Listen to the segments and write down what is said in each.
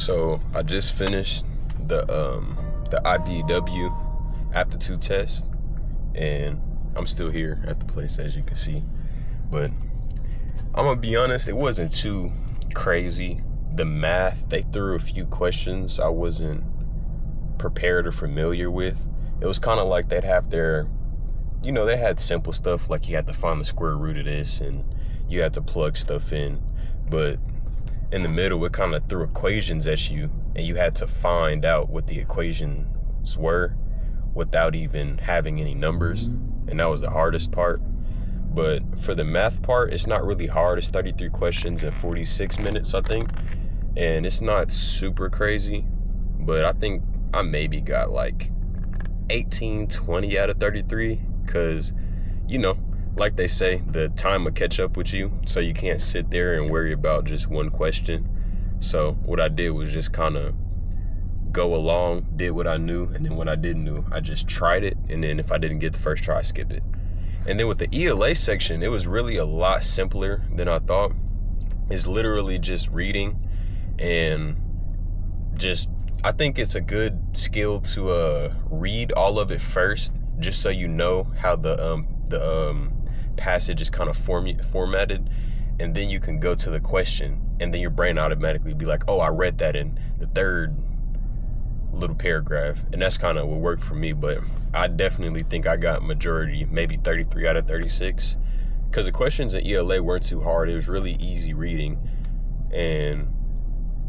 So I just finished the Ibew Aptitude test, and I'm still here at the place, as you can see. But I'm gonna be honest, it wasn't too crazy. The math, they threw a few questions I wasn't prepared or familiar with. It was kind of like they'd have their, they had simple stuff like you had to find the square root of this and you had to plug stuff in. But in the middle, it kind of threw equations at you and you had to find out what the equations were without even having any numbers. And that was the hardest part. But for the math part, it's not really hard. It's 33 questions in 46 minutes, I think. And it's not super crazy, but I think I maybe got like 18, 20 out of 33. Cause like they say, the time will catch up with you. So you can't sit there and worry about just one question. So what I did was just kind of go along, did what I knew. And then when I didn't know, I just tried it. And then if I didn't get the first try, I skip it. And then with the ELA section, it was really a lot simpler than I thought. It's literally just reading and I think it's a good skill to read all of it first, just so you know how the passage is kind of formatted, and then you can go to the question, and then your brain automatically be like, oh, I read that in the third little paragraph, and that's kind of what worked for me. But I definitely think I got majority, maybe 33 out of 36, because the questions in ELA weren't too hard. It was really easy reading, and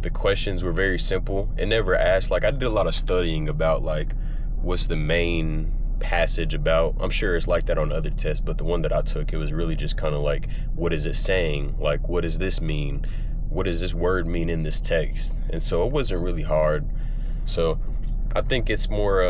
the questions were very simple. It never asked, like, I did a lot of studying about, like, what's the main passage about. I'm sure it's like that on other tests, but the one that I took, it was really just kind of like, what is it saying? Like, what does this mean? What does this word mean in this text? And so it wasn't really hard. So I think it's more,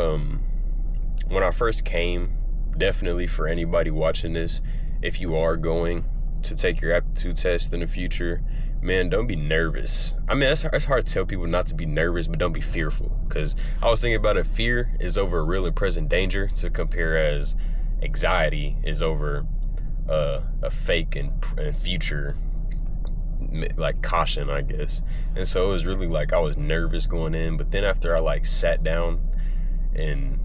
when I first came, definitely for anybody watching this, if you are going to take your aptitude test in the future, man, don't be nervous. I mean, it's hard to tell people not to be nervous, but don't be fearful. Because I was thinking about it, fear is over a real and present danger to compare as anxiety is over a fake and future, like, caution, I guess. And so it was really like I was nervous going in. But then after I like sat down and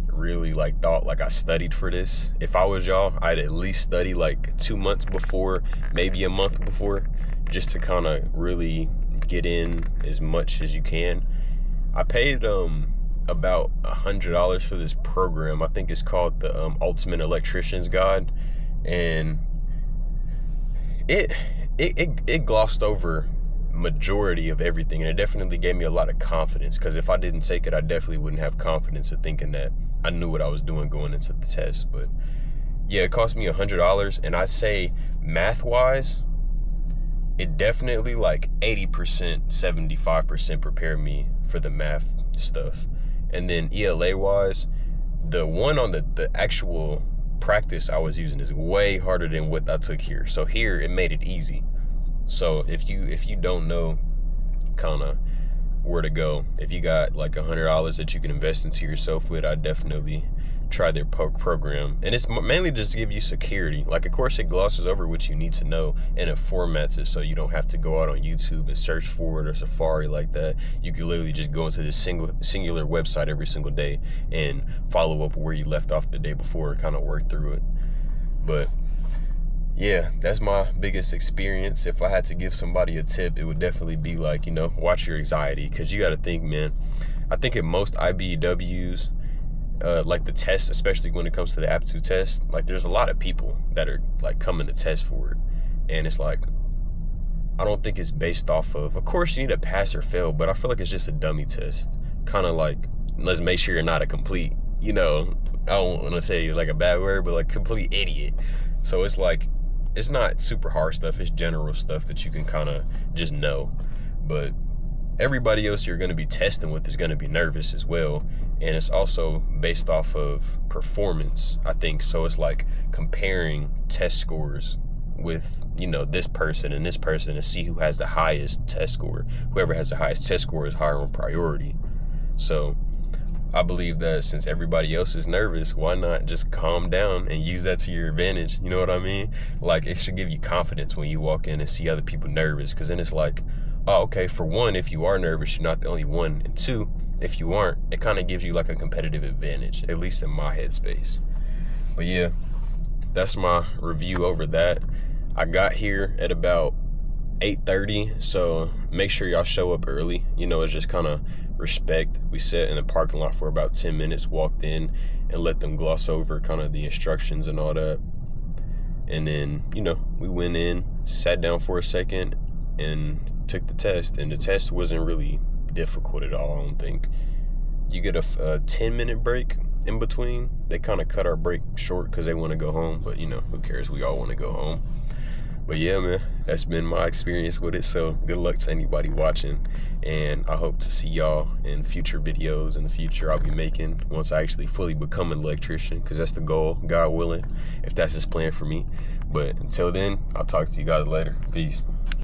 really like thought, like, I studied for this. If I was y'all, I'd at least study like 2 months before, maybe a month before, just to kind of really get in as much as you can. I paid about $100 for this program. I think it's called the Ultimate Electrician's Guide, and it glossed over majority of everything, and it definitely gave me a lot of confidence, because if I didn't take it, I definitely wouldn't have confidence of thinking that I knew what I was doing going into the test. But yeah, it cost me $100, and I say math wise, it definitely like 80%, 75% prepared me for the math stuff. And then ELA wise, the one on the actual practice I was using is way harder than what I took here. So here it made it easy. So if you don't know kind of where to go, if you got like $100 that you can invest into yourself with, I definitely try their program. And it's mainly just to give you security. Like, of course, it glosses over what you need to know, and it formats it so you don't have to go out on YouTube and search for it or Safari like that. You can literally just go into this singular website every single day and follow up where you left off the day before and kind of work through it. But yeah, that's my biggest experience. If I had to give somebody a tip, it would definitely be like, watch your anxiety, because you got to think, man, I think in most IBWs, like the test, especially when it comes to the aptitude test, like there's a lot of people that are like coming to test for it. And it's like, I don't think it's based off of course you need to pass or fail, but I feel like it's just a dummy test. Kind of like, let's make sure you're not a complete, I don't want to say like a bad word, but like complete idiot. So it's like, it's not super hard stuff. It's general stuff that you can kind of just know. But everybody else you're going to be testing with is going to be nervous as well. And it's also based off of performance, I think. So it's like comparing test scores with, this person and this person to see who has the highest test score. Whoever has the highest test score is higher on priority. So I believe that since everybody else is nervous, why not just calm down and use that to your advantage? You know what I mean? Like, it should give you confidence when you walk in and see other people nervous, because then it's like, oh, okay, for one, if you are nervous, you're not the only one. And two, if you aren't, it kind of gives you like a competitive advantage, at least in my headspace. But yeah, that's my review over that. I got here at about 8:30, so make sure y'all show up early. You know, it's just kind of respect. We sat in the parking lot for about 10 minutes, walked in and let them gloss over kind of the instructions and all that. And then, you know, we went in, sat down for a second, and took the test. And the test wasn't really difficult at all, I don't think. You get a 10-minute break in between. They kind of cut our break short because they want to go home. But, you know, who cares? We all want to go home. But yeah, man, that's been my experience with it. So good luck to anybody watching. And I hope to see y'all in future videos in the future I'll be making once I actually fully become an electrician, because that's the goal, God willing, if that's his plan for me. But until then, I'll talk to you guys later. Peace.